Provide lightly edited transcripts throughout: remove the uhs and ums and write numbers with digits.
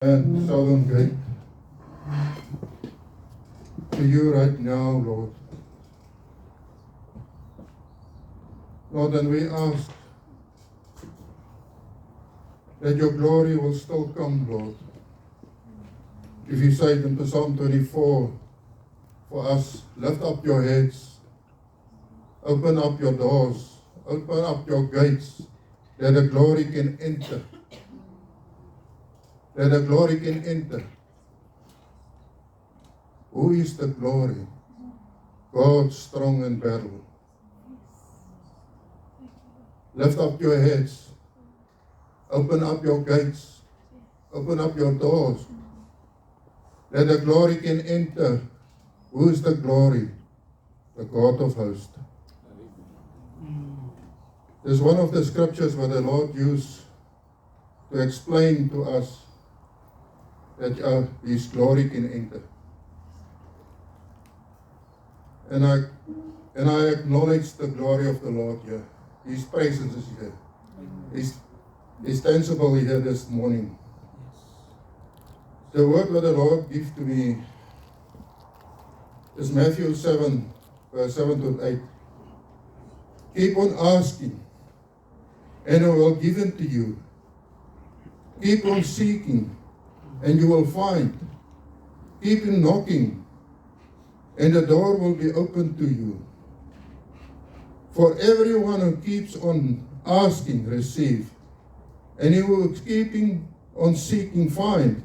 And Southern Gate to you right now, Lord. Lord, and we ask that your glory will still come, Lord. If you say it in Psalm 24, for us, lift up your heads, open up your doors, open up your gates, that the glory can enter. That the glory can enter. Who is the glory? God strong in battle. Lift up your heads. Open up your gates. Open up your doors. That the glory can enter. Who is the glory? The God of hosts. This is one of the scriptures where the Lord used to explain to us that His glory can enter. And I acknowledge the glory of the Lord here. His presence is here. He's tangible here this morning. The word that the Lord gave to me is Matthew 7, verse 7 to 8. Keep on asking, and I will give it to you. Keep on seeking, and you will find. Keep on knocking, and the door will be opened to you. For everyone who keeps on asking, receive. And who is keeping on seeking, find.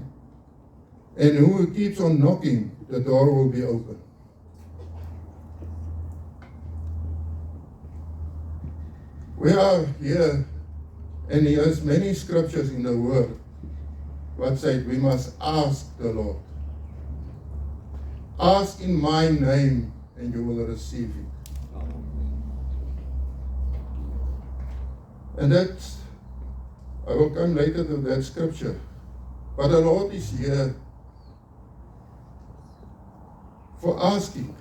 And who keeps on knocking, the door will be open. We are here, and there's many scriptures in the Word what said we must ask the Lord. Ask in my name, and you will receive it. And that's, I will come later to that scripture. But the Lord is here for asking.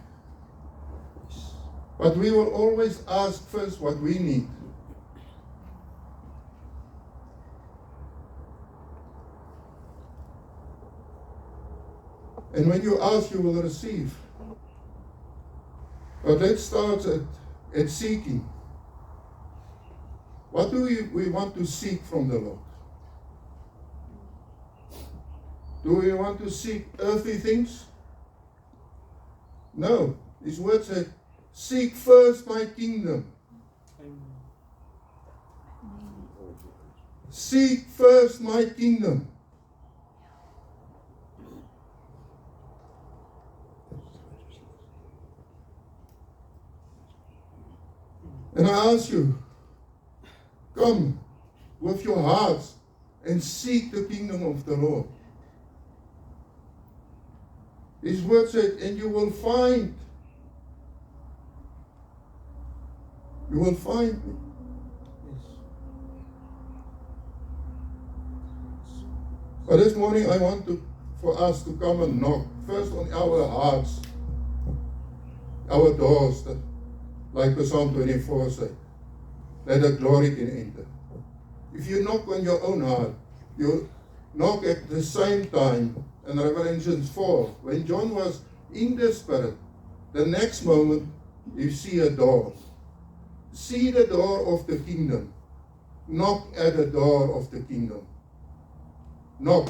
But we will always ask first what we need. And when you ask, you will receive. But let's start at seeking. What do we want to seek from the Lord? Do we want to seek earthly things? No. His word said, seek first my kingdom. Seek first my kingdom. And I ask you, come with your hearts and seek the kingdom of the Lord. His word said, and you will find. You will find me. But this morning I want for us to come and knock first on our hearts, our doors, like the Psalm 24 said, that the glory can enter. If you knock on your own heart, you knock at the same time. In Revelation 4, when John was in the Spirit, the next moment you see a door. See the door of the kingdom. Knock at the door of the kingdom. Knock.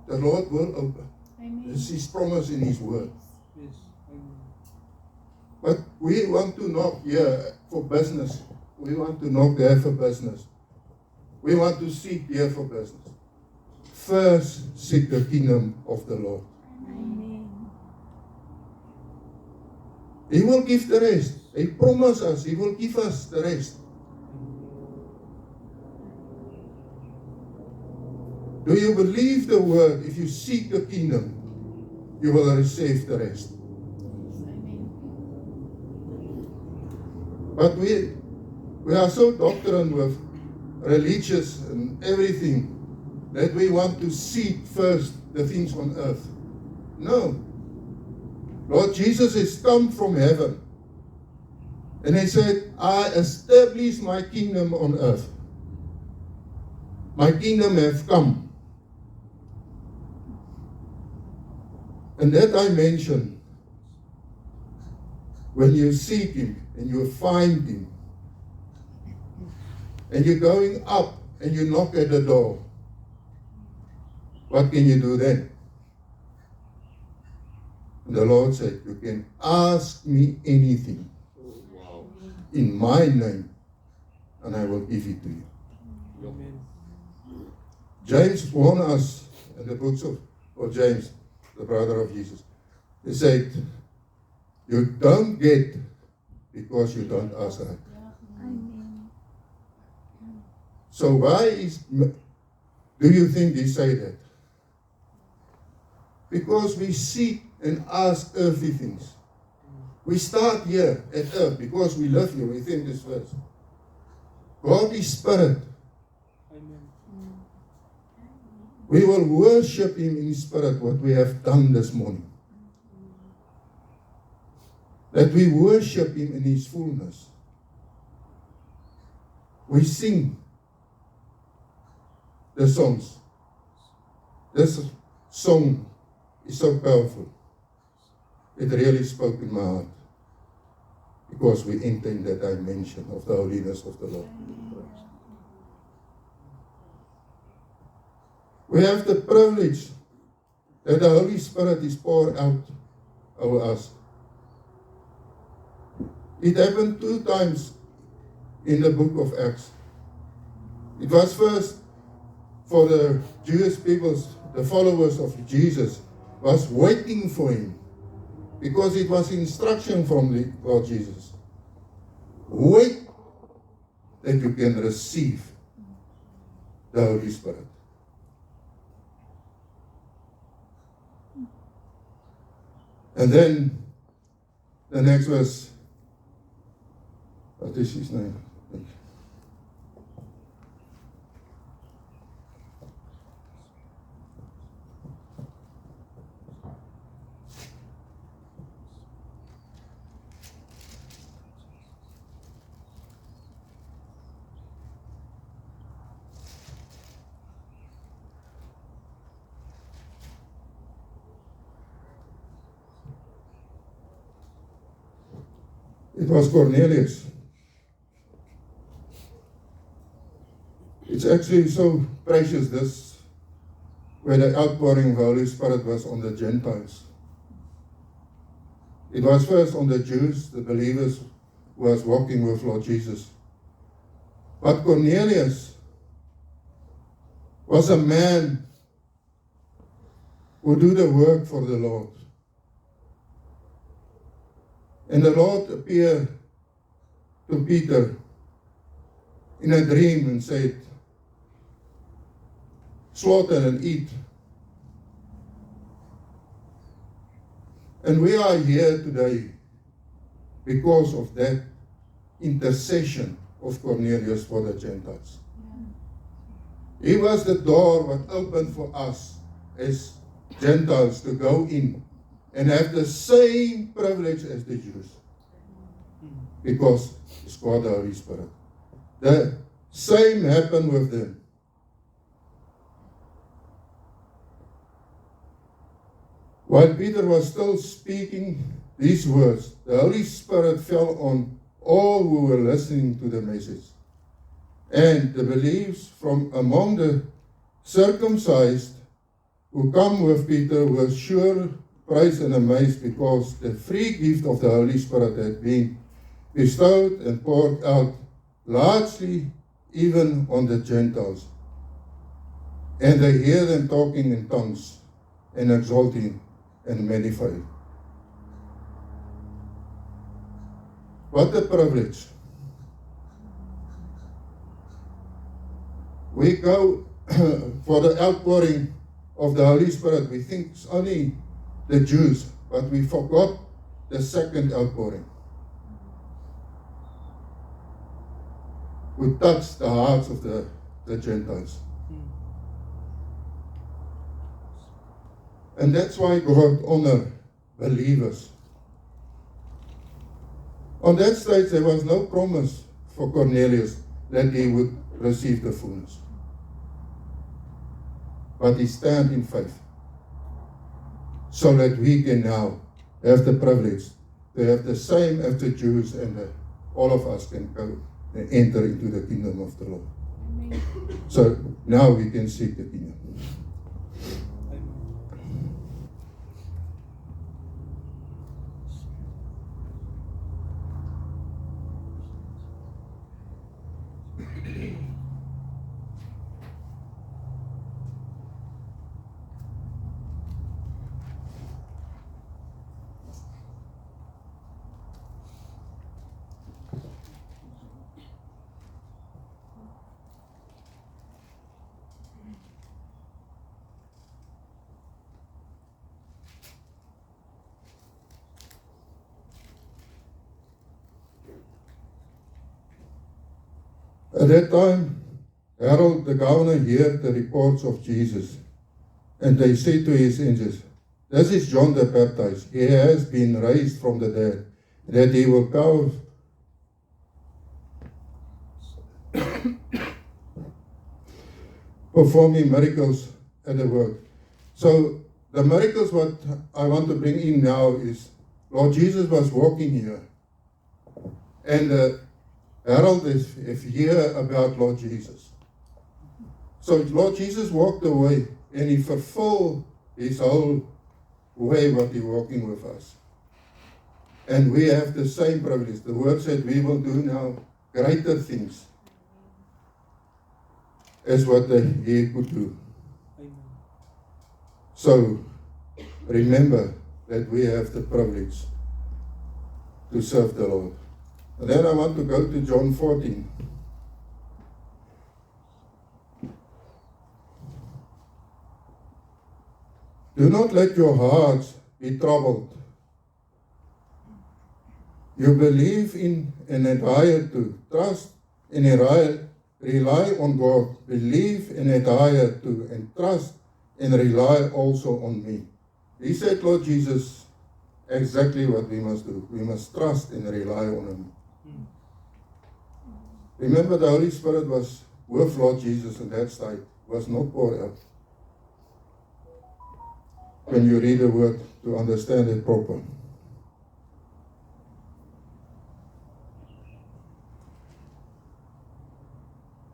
The Lord will open. Amen. This is His promise in His word. Yes. Amen. But we want to knock here for business. We want to knock there for business. We want to seek here for business. First, seek the kingdom of the Lord. Amen. He will give the rest. He promised us, He will give us the rest. Do you believe the word? If you seek the kingdom, you will receive the rest. But we are so doctrined with religious and everything that we want to seek first the things on earth. No. Lord Jesus has come from heaven. And He said, I establish my kingdom on earth. My kingdom have come. And that dimension, when you seek Him and you find Him, and you're going up and you knock at the door, what can you do then? And the Lord said, you can ask me anything in my name, and I will give it to you. Amen. James warned us in the books of James, the brother of Jesus. He said, you don't get because you don't ask right. So why do you think he said that? Because we seek and ask earthly things. We start here at earth because we live here. We think this first. God is spirit. Amen. We will worship Him in spirit, what we have done this morning. That we worship Him in His fullness. We sing the songs. This song is so powerful. It really spoke in my heart. Because we enter in that dimension of the holiness of the Lord. We have the privilege that the Holy Spirit is poured out over us. It happened 2 times in the book of Acts. It was first for the Jewish people, the followers of Jesus, was waiting for Him. Because it was instruction from the Lord Jesus. Wait that you can receive the Holy Spirit. And then the next verse. What is his name? It was Cornelius. It's actually so precious, this, where the outpouring of the Holy Spirit was on the Gentiles. It was first on the Jews, the believers who was walking with Lord Jesus. But Cornelius was a man who do the work for the Lord. And the Lord appeared to Peter in a dream and said, slaughter and eat. And we are here today because of that intercession of Cornelius for the Gentiles. He was the door that opened for us as Gentiles to go in and have the same privilege as the Jews. Because it's called the Holy Spirit. The same happened with them. While Peter was still speaking these words, the Holy Spirit fell on all who were listening to the message. And the believers from among the circumcised who come with Peter were sure praised and amazed because the free gift of the Holy Spirit had been bestowed and poured out largely even on the Gentiles. And they hear them talking in tongues and exalting and magnifying. What a privilege. We go for the outpouring of the Holy Spirit. We think it's only the Jews, but we forgot the second outpouring, who touched the hearts of the Gentiles. And that's why God honored believers. On that stage, there was no promise for Cornelius that he would receive the fullness. but he stand in faith. So that we can now have the privilege to have the same as the Jews, and all of us can go and enter into the kingdom of the Lord. Amen. So now we can seek the kingdom. At that time, Herod the governor heard the reports of Jesus, and they said to his angels, "This is John the Baptist. He has been raised from the dead, that he will come performing miracles at the work." So the miracles what I want to bring in now is, Lord Jesus was walking here, and Harold is hear about Lord Jesus. So Lord Jesus walked away, and he fulfilled his whole way what he walking with us. And we have the same privilege. The word said we will do now greater things as what he could do. Amen. So remember that we have the privilege to serve the Lord. And then I want to go to John 14. Do not let your hearts be troubled. You believe in and adhere to, trust and rely on God. Believe and adhere to, and trust and rely also on me. He said, Lord Jesus, exactly what we must do. We must trust and rely on him. Remember, the Holy Spirit was with Lord Jesus on that side, was not poured out. When you read the word to understand it proper.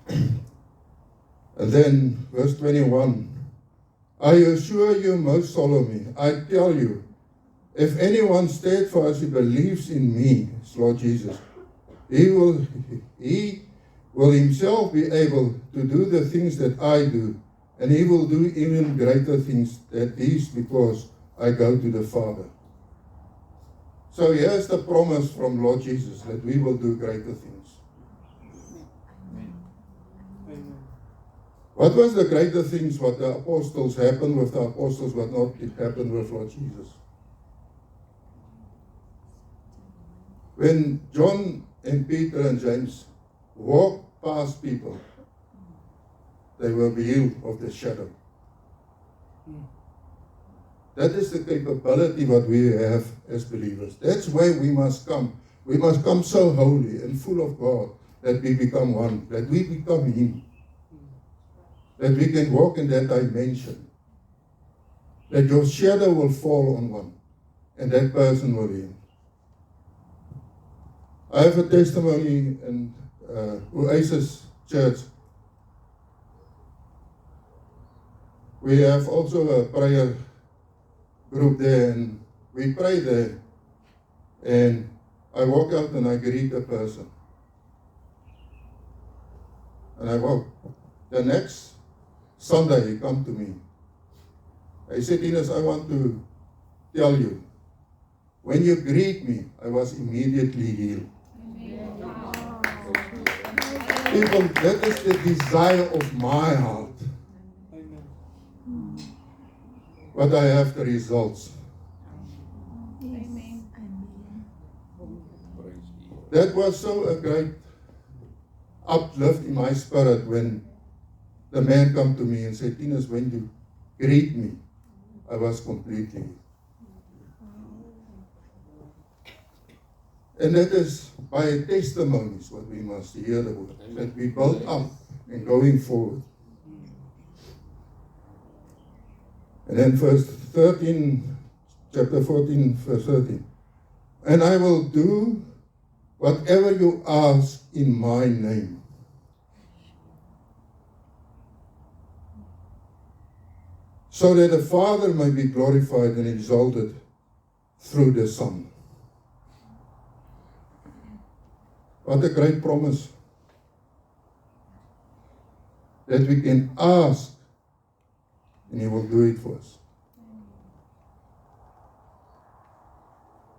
And then, verse 21, I assure you most solemnly, I tell you, if anyone steadfastly believes in me, Lord Jesus, he will himself be able to do the things that I do, and he will do even greater things than these, because I go to the Father. So here's the promise from Lord Jesus, that we will do greater things. Amen. What was the greater things what the apostles happened with the apostles, but not it happened with Lord Jesus? When John and Peter and James walked past people, they were healed of the shadow. That is the capability what we have as believers. That's where we must come. We must come so holy and full of God that we become one, that we become Him. That we can walk in that dimension. That your shadow will fall on one, and that person will heal. I have a testimony in Oasis Church. We have also a prayer group there, and we pray there. And I walk out and I greet a person. And I walk. The next Sunday he come to me. He said, Ines, I want to tell you, when you greet me, I was immediately healed. People, that is the desire of my heart. Amen. But I have the results. Amen. That was so a great uplift in my spirit when the man come to me and said, Ines, when you greet me, I was completely. And that is by testimonies what we must hear the word, that we build up and going forward. And then verse 13, chapter 14, verse 13. And I will do whatever you ask in my name. So that the Father may be glorified and exalted through the Son. What a great promise. That we can ask and He will do it for us.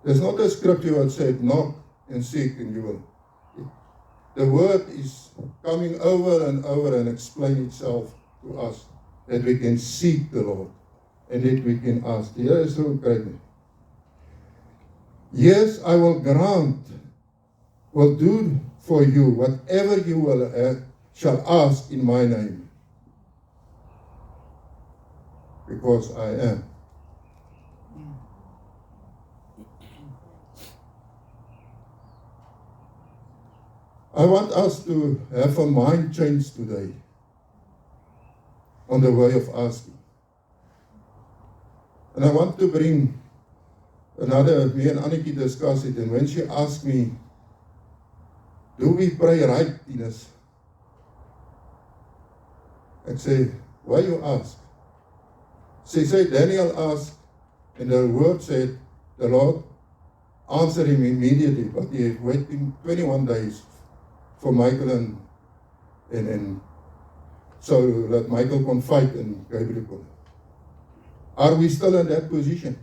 There's not a scripture that said, knock and seek and you will. The word is coming over and explain itself to us, that we can seek the Lord and that we can ask. Here is so great. Yes, I will grant, will do for you whatever you will shall ask in my name. Because I am. I want us to have a mind change today on the way of asking. And I want to bring me and Annetjie discuss it, and when she asked me, do we pray right, Ines? I say, why you ask? She said, Daniel asked, and the word said, the Lord answered him immediately, but he is waiting 21 days for Michael and so that Michael can fight and Gabriel can. Are we still in that position?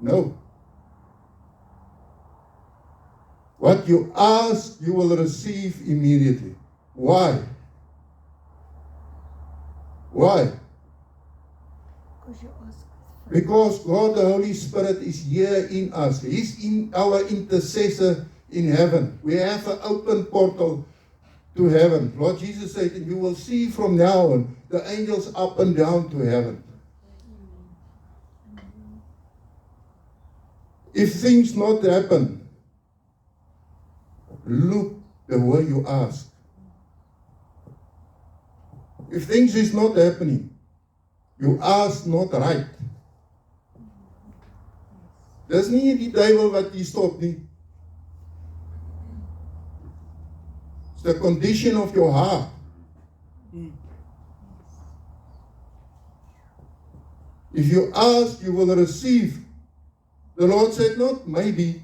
No. What you ask, you will receive immediately. Why? Why? Because God the Holy Spirit is here in us. He's in our intercessor in heaven. We have an open portal to heaven. Lord Jesus said, and you will see from now on the angels up and down to heaven. If things not happen, look the way you ask. If things is not happening, you ask not right. Dis nie die duiwel wat jy stop nie. It's the condition of your heart. If you ask, you will receive. The Lord said not maybe.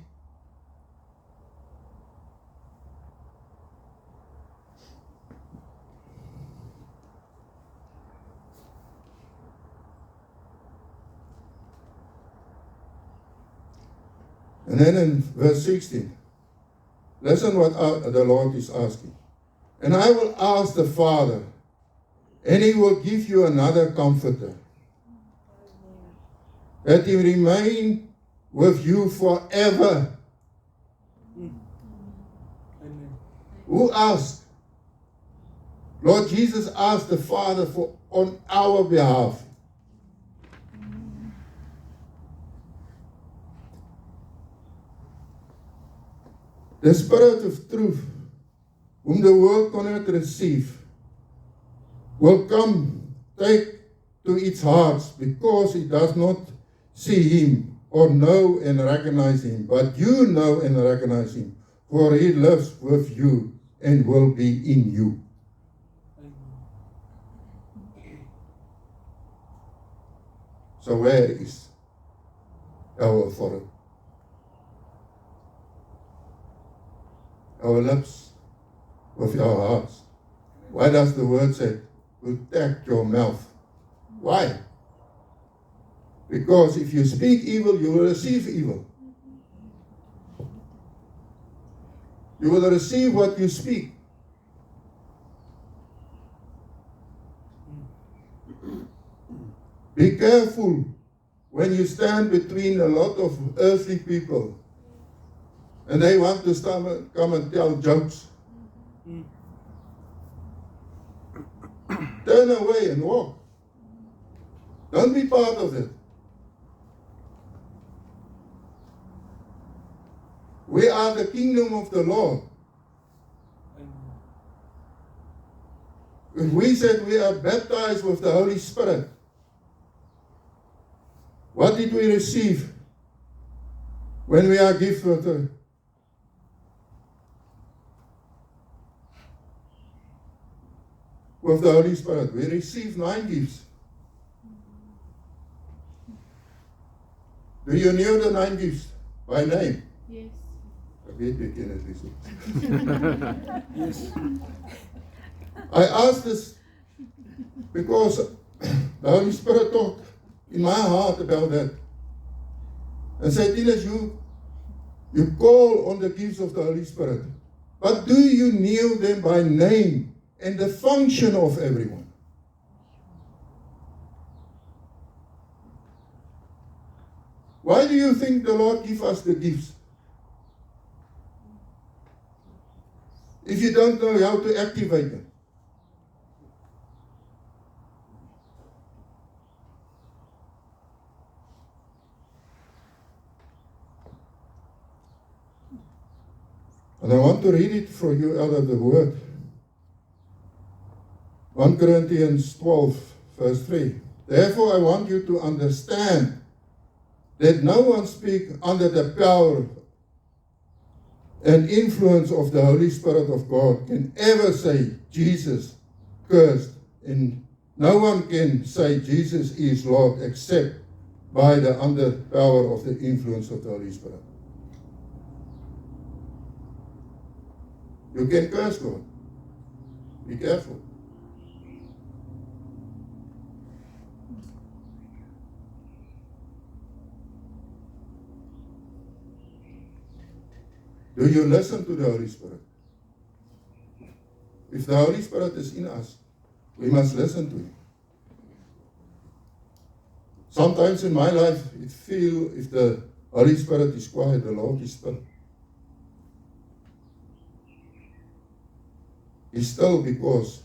And then in verse 16, listen what the Lord is asking. And I will ask the Father, and He will give you another comforter, that He remain with you forever. Amen. Who asked? Lord Jesus asked the Father on our behalf. The Spirit of truth, whom the world cannot receive, will come, take to its hearts, because it does not see Him or know and recognize Him. But you know and recognize Him, for He lives with you and will be in you. So where is our authority? Our lips with our hearts. Why does the word say, protect your mouth? Why? Because if you speak evil, you will receive evil. You will receive what you speak. Be careful when you stand between a lot of earthly people and they want to come and tell jokes. Turn away and walk. Don't be part of it. We are the kingdom of the Lord. If we said we are baptized with the Holy Spirit, what did we receive when we are gifted with the Holy Spirit? We receive 9 gifts. Do you know the 9 gifts by name? Yes. Ek weet jy ken dit nie. Yes. I ask this because the Holy Spirit talked in my heart about that. And said, Tilas, you call on the gifts of the Holy Spirit, but do you know them by name and the function of everyone? Why do you think the Lord give us the gifts? If you don't know how to activate them. And I want to read it for you out of the Word. 1 Corinthians 12, verse 3. Therefore I want you to understand that no one speak under the power and influence of the Holy Spirit of God can ever say Jesus cursed, and no one can say Jesus is Lord except by the under power of the influence of the Holy Spirit. You can curse God. Be careful. Do you listen to the Holy Spirit? If the Holy Spirit is in us, we must listen to Him. Sometimes in my life, it feels if the Holy Spirit is quiet, the Lord is still. He's still because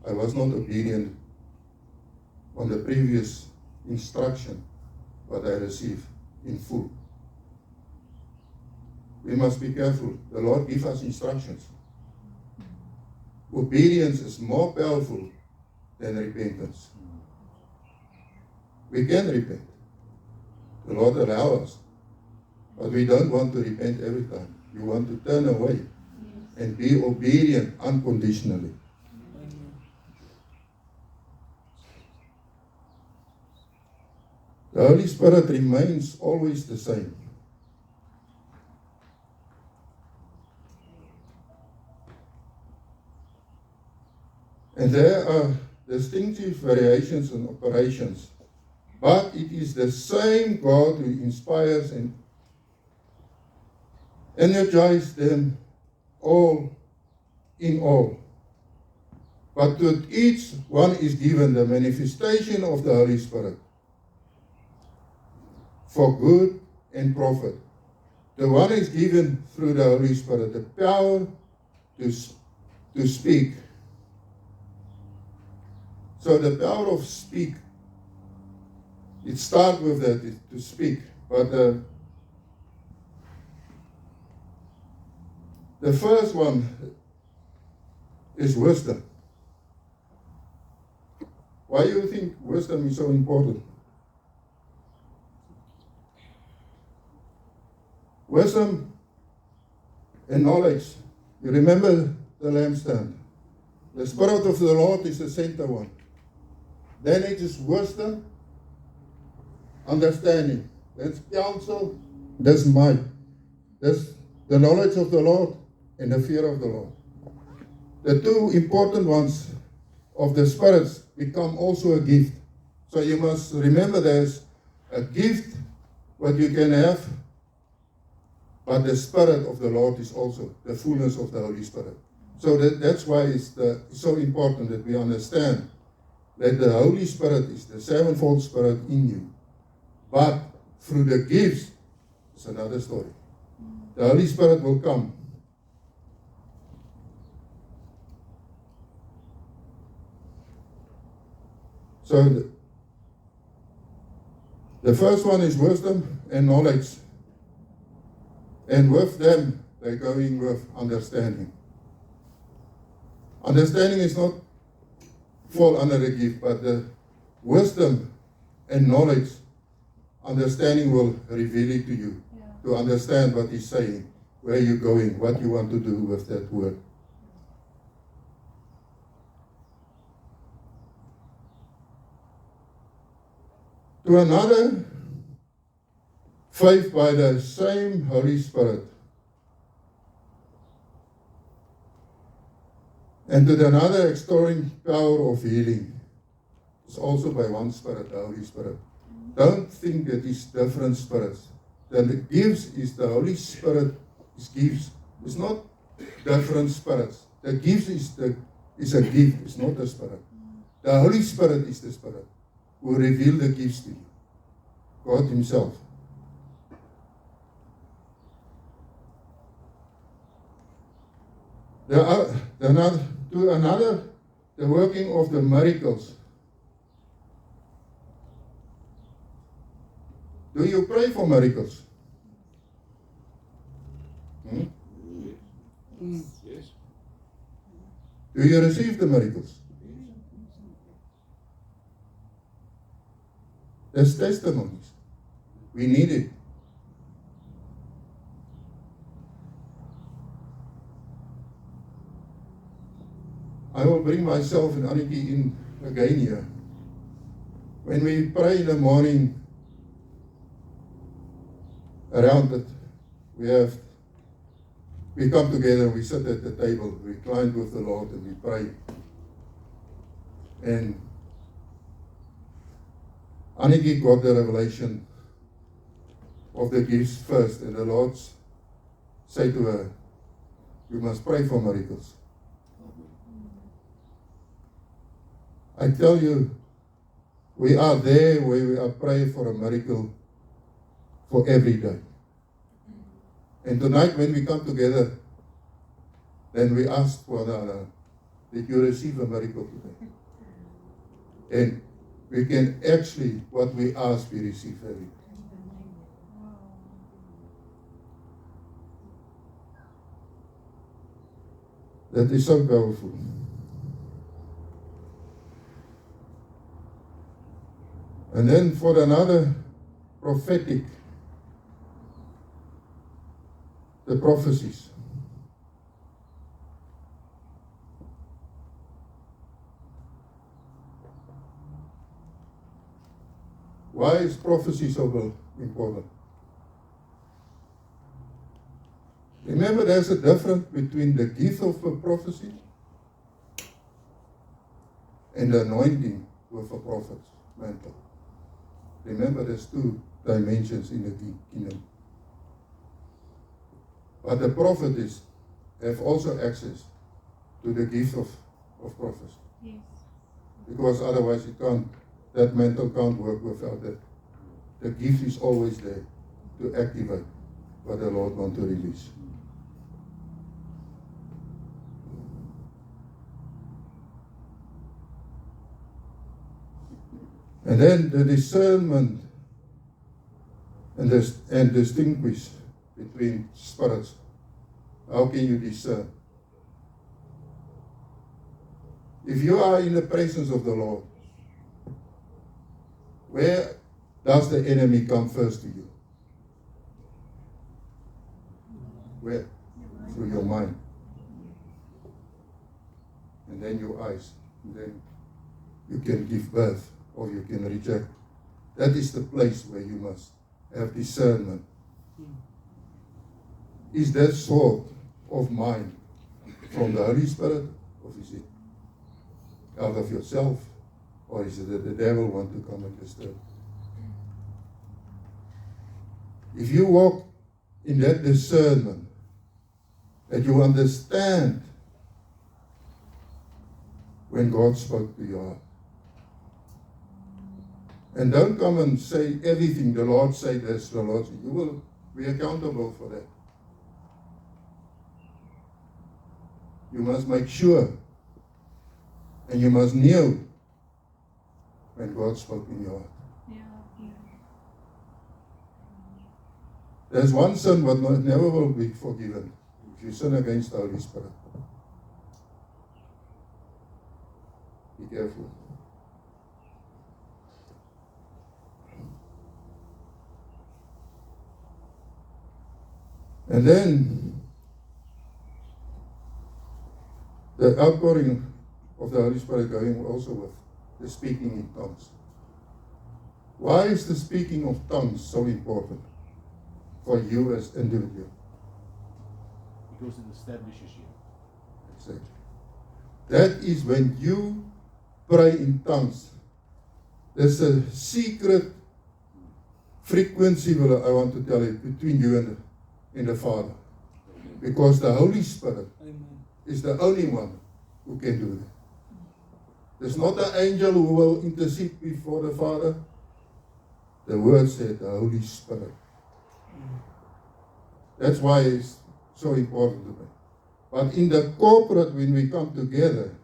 I was not obedient on the previous instruction that I received in full. We must be careful. The Lord gives us instructions. Obedience is more powerful than repentance. We can repent. The Lord allows us. But we don't want to repent every time. We want to turn away and be obedient unconditionally. The Holy Spirit remains always the same. And there are distinctive variations and operations, but it is the same God who inspires and energizes them all in all. But to each one is given the manifestation of the Holy Spirit for good and profit. The one is given through the Holy Spirit the power to speak. So the power of speak, it starts with that, to speak. But the first one is wisdom. Why do you think wisdom is so important? Wisdom and knowledge. You remember the lampstand. The Spirit of the Lord is the center one. Then it is wisdom, understanding. That's counsel, that's might. That's the knowledge of the Lord and the fear of the Lord. The two important ones of the spirits become also a gift. So you must remember there's a gift what you can have, but the Spirit of the Lord is also the fullness of the Holy Spirit. So that's why it's so important that we understand that the Holy Spirit is the sevenfold Spirit in you. But through the gifts, it's another story. The Holy Spirit will come. So the first one is wisdom and knowledge. And with them, they're going with understanding. Understanding is not fall under the gift, but the wisdom and knowledge, understanding will reveal it to you, to understand what he's saying, where you're going, what you want to do with that word. To another, faith by the same Holy Spirit. And to the another, extolling power of healing. It's also by one Spirit, the Holy Spirit. Don't think that it's different spirits. Then the gifts is the Holy Spirit is gifts. It's not different spirits. The gifts is a gift, it's not a spirit. The Holy Spirit is the Spirit who will reveal the gifts to you. God Himself. To another, the working of the miracles. Do you pray for miracles? Yes. Do you receive the miracles? There's testimonies. We need it. I will bring myself and Aniki in again here. When we pray in the morning around it, we come together, we sit at the table, we recline with the Lord and we pray. And Aniki got the revelation of the gifts first, and the Lord said to her, you must pray for miracles. I tell you, we are there where we are praying for a miracle for every day. And tonight when we come together, then we ask one another, did you receive a miracle today? And we can actually, what we ask, we receive everything. That is so powerful. And then for another, prophetic, the prophecies. Why is prophecy so important? Remember, there's a difference between the gift of a prophecy and the anointing with a prophet's mantle. Remember, there's two dimensions in the kingdom. But the prophets have also access to the gift of prophecy. Yes. Because otherwise that mantle can't work without it. The gift is always there to activate what the Lord wants to release. And then the discernment and distinguish between spirits. How can you discern? If you are in the presence of the Lord, where does the enemy come first to you? Where? Through your mind. And then your eyes. And then you can give birth or you can reject. That is the place where you must have discernment. Is that sort of mind from the Holy Spirit, or is it out of yourself, or is it that the devil want to come and disturb? If you walk in that discernment, that you understand when God spoke to your heart. And don't come and say everything the Lord said this, the Lord said. You will be accountable for that. You must make sure, and you must know when God spoke in your heart. Yeah. There's one sin but never will be forgiven if you sin against the Holy Spirit. Be careful. And then the outpouring of the Holy Spirit going also with the speaking in tongues. Why is the speaking of tongues so important for you as individual? Because it establishes you. Exactly. That is when you pray in tongues. There's a secret frequency, I want to tell you, between you and the Father. Because the Holy Spirit Amen. is the only one who can do that. There's not an angel who will intercede before the Father. The Word said the Holy Spirit. That's why it's so important to me. But in the corporate, when we come together,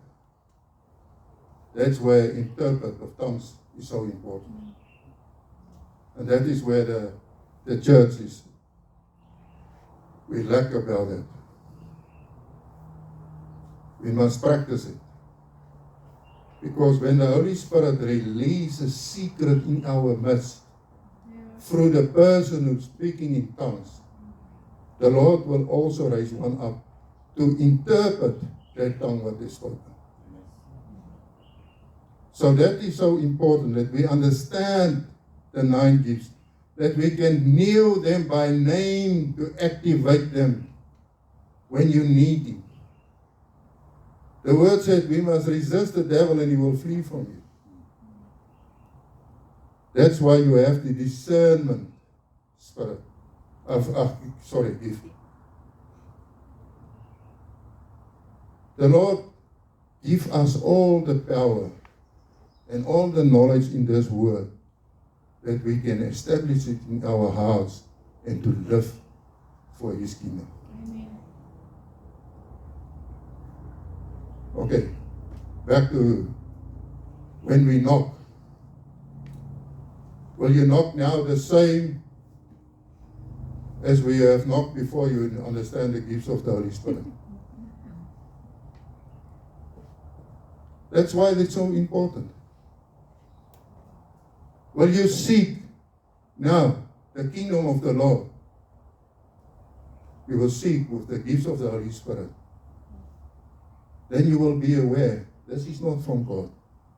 that's where interpret of tongues is so important. And that is where the church is. We lack about it. We must practice it. Because when the Holy Spirit releases a secret in our midst, through the person who's speaking in tongues, the Lord will also raise one up to interpret that tongue what is spoken. So that is so important that we understand the 9 gifts, that we can kneel them by name to activate them when you need him. The word said we must resist the devil and he will flee from you. That's why you have the discernment spirit gift. The Lord give us all the power and all the knowledge in this word that we can establish it in our hearts and to live for his kingdom. Amen. Okay, back to when we knock. Will you knock now the same as we have knocked before you understand the gifts of the Holy Spirit? That's why it's so important. Will you seek now the kingdom of the Lord? You will seek with the gifts of the Holy Spirit. Then you will be aware, this is not from God.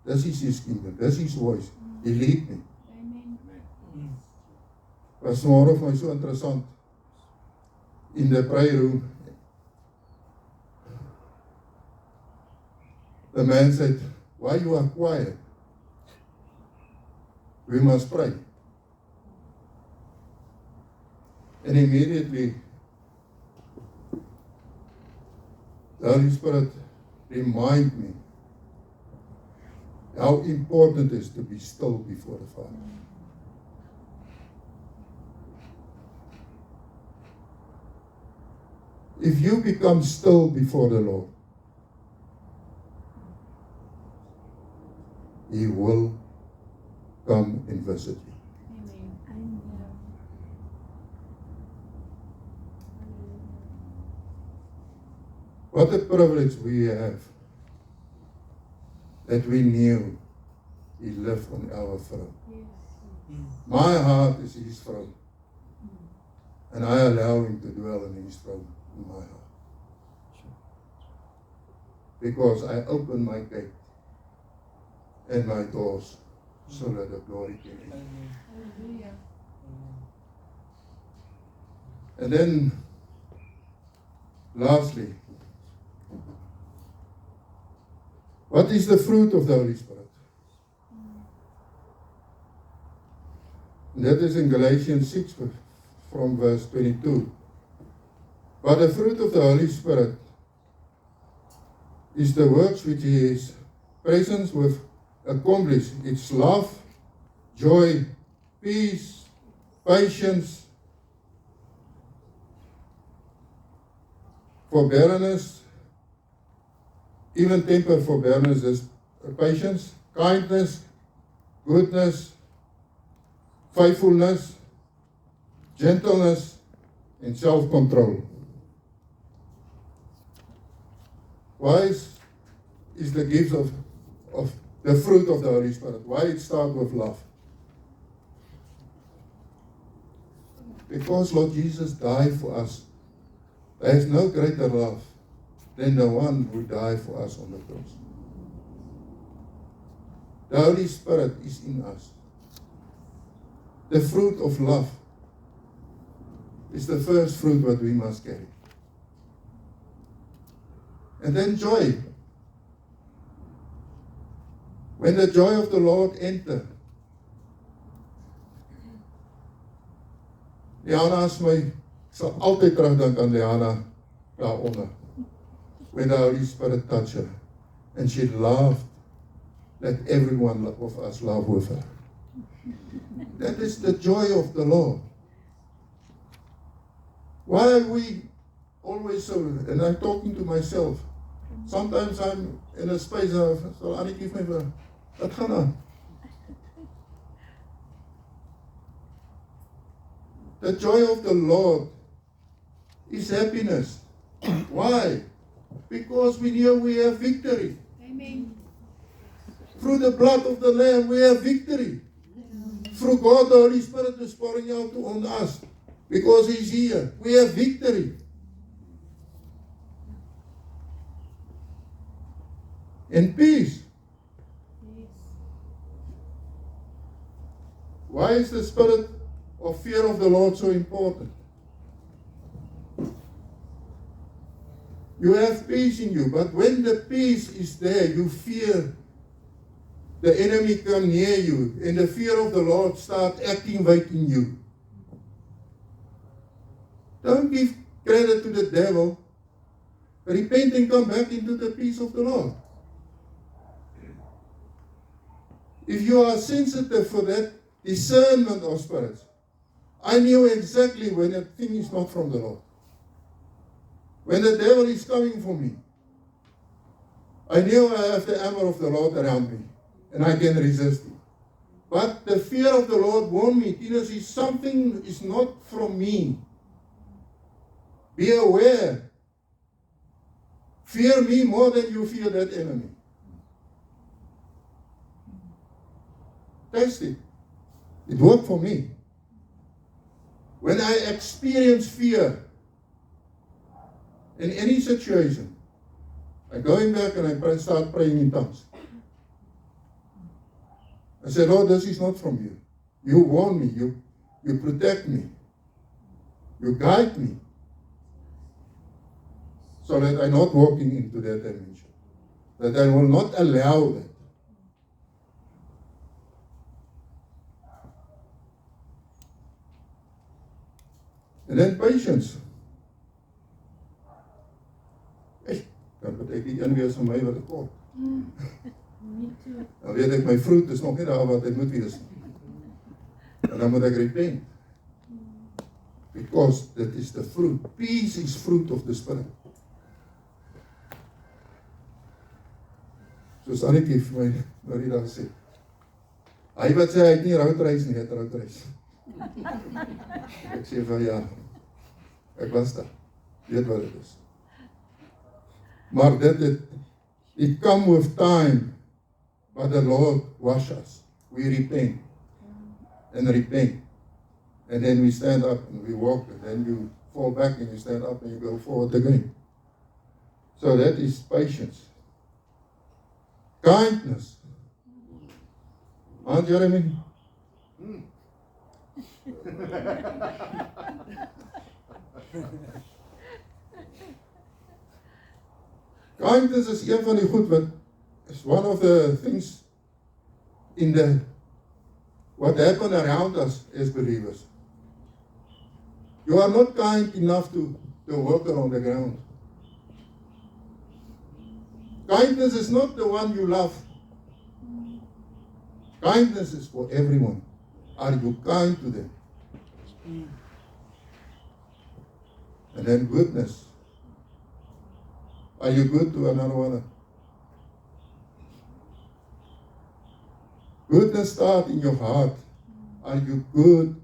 This is his kingdom. This is his voice. He lead me. Amen. Was vanmôre vir my so interessant. In the prayer room, the man said, why you are quiet? We must pray. And immediately, the Holy Spirit reminded me how important it is to be still before the Father. If you become still before the Lord, he will come and visit you. Amen. What a privilege we have that we knew he lived on our throne. Yes. My heart is his throne. And I allow him to dwell in his throne in my heart. Because I open my gate and my doors so that the glory can enter. Amen. Hallelujah. And then, lastly, what is the fruit of the Holy Spirit? And that is in Galatians 6 from verse 22. But the fruit of the Holy Spirit is the works which his presence will accomplish. It's love, joy, peace, patience, forbearance, even temper forbearance is patience, kindness, goodness, faithfulness, gentleness, and self-control. Why is the gift of the fruit of the Holy Spirit. Why it starts with love? Because Lord Jesus died for us. There is no greater love than the one who died for us on the cross. The Holy Spirit is in us. The fruit of love is the first fruit that we must carry. And then joy. When the joy of the Lord enters, Liana is my, ek sal altyd terugdink aan Liana daaronder. When the Holy Spirit touched her and she laughed like everyone of us laughed with her. That is the joy of the Lord. Why are we always so, and I'm talking to myself, sometimes I'm in a space of, so Annie, give me wat gaan aan? The joy of the Lord is happiness. Why? Because we know we have victory. Amen. Through the blood of the Lamb, we have victory. Through God, the Holy Spirit is pouring out on us. Because He's here. We have victory. And peace. Yes. Why is the spirit of fear of the Lord so important? You have peace in you, but when the peace is there, you fear the enemy come near you, and the fear of the Lord start activating in you. Don't give credit to the devil. Repent and come back into the peace of the Lord. If you are sensitive for that discernment of spirits, I knew exactly when a thing is not from the Lord. When the devil is coming for me, I knew I have the armor of the Lord around me, and I can resist it. But the fear of the Lord warned me, Tinos, if something is not from me, be aware. Fear me more than you fear that enemy. Test it. It worked for me. When I experience fear in any situation, I go in back and I start praying in tongues. I say, Lord, this is not from you. You warn me. You protect me. You guide me. So that I'm not walking into that dimension. That I will not allow that. And then patience. Dan moet ek die een wees van my wat ek kom. Me too. Dan weet ek my vroeg is nog nie daar wat hy moet wees. En dan moet ek repent. Because that is the fruit. Peace is fruit of the Spirit. Soos Annetjie vir my nou die dag sê. Hy wat sê hy het nie routreis nie, hy het routreis. Ek sê van ja, ek was daar. Weet wat het is. Maar it come with time. But the Lord wash us. We repent. And repent. And then we stand up and we walk. And then you fall back and you stand up and you go forward again. So that is patience. Kindness. Aunt Jeremy? Kindness is een van die goed wat is one of the things in the what happen around us as believers. You are not kind enough to walk around the ground. Kindness is not the one you love. Kindness is for everyone. Are you kind to them? And then goodness. Are you good to another one? Goodness starts in your heart. Are you good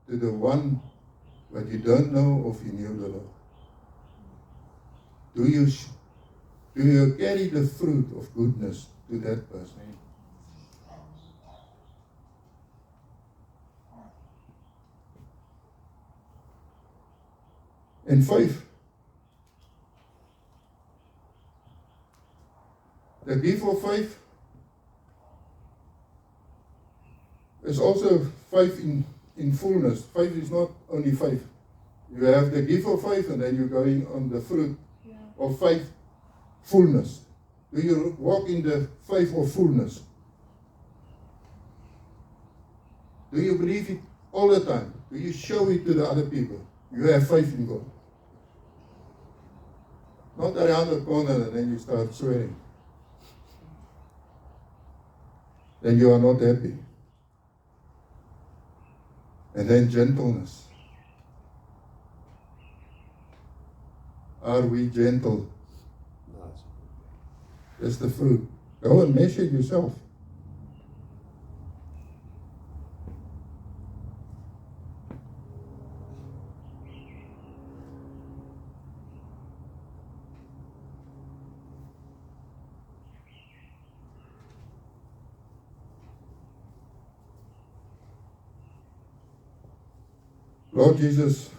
to the one that you don't know of you knew the Lord? Do you carry the fruit of goodness to that person. Amen. And faith. The gift of faith is also faith in fullness. Faith is not only faith. You have the gift of faith and then you're going on the fruit Yeah. of faith, fullness. Do you walk in the faith of fullness? Do you believe it all the time? Do you show it to the other people? You have faith in God. Not around the corner and then you start swearing. Then you are not happy. And then gentleness. Are we gentle? That's the fruit. Go and measure it yourself. Lord Jesus,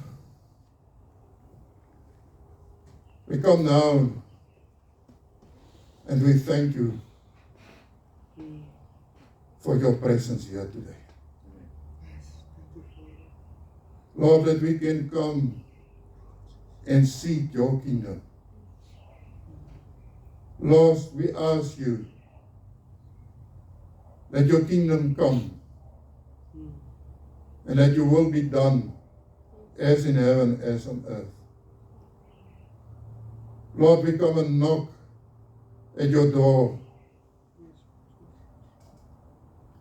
we come now and we thank you for your presence here today. Lord, that we can come and seek your kingdom. Lord, we ask you that your kingdom come and that your will be done as in heaven as on earth. Lord, we come and knock at your door.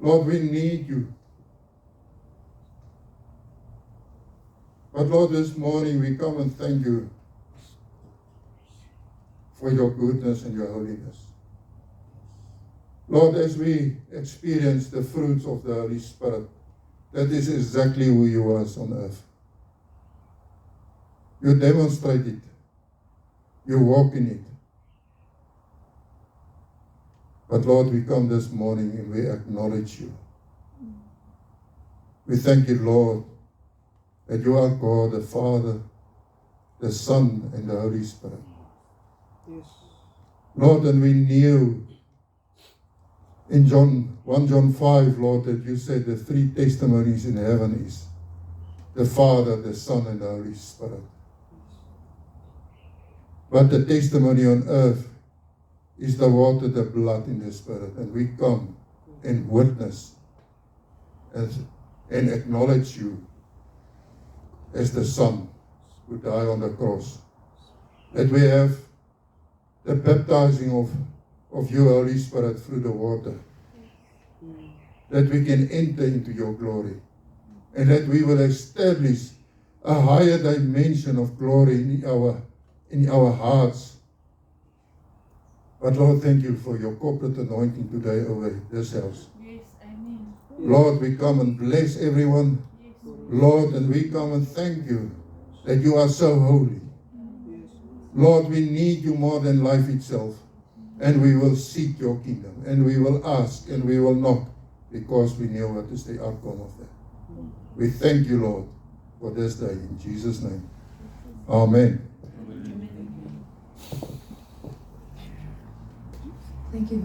Lord, we need you. But Lord, this morning we come and thank you for your goodness and your holiness. Lord, as we experience the fruits of the Holy Spirit, that is exactly who you are on earth. You demonstrate it. You walk in it. But Lord, we come this morning and we acknowledge you. We thank you, Lord, that you are God, the Father, the Son, and the Holy Spirit. Yes. Lord, and we knew in 1 John 5, Lord, that you said the three testimonies in heaven is the Father, the Son, and the Holy Spirit. But the testimony on earth is the water, the blood, and the Spirit. And we come and witness and acknowledge you as the Son who died on the cross. That we have the baptizing of your Holy Spirit through the water. That we can enter into your glory. And that we will establish a higher dimension of glory in our hearts. But Lord, thank you for your corporate anointing today over this house. Yes, amen. Lord, we come and bless everyone. Yes. Lord, and we come and thank you that you are so holy. Lord, we need you more than life itself. And we will seek your kingdom. And we will ask and we will knock because we know what is the outcome of that. We thank you, Lord, for this day. In Jesus' name. Amen. Thank you.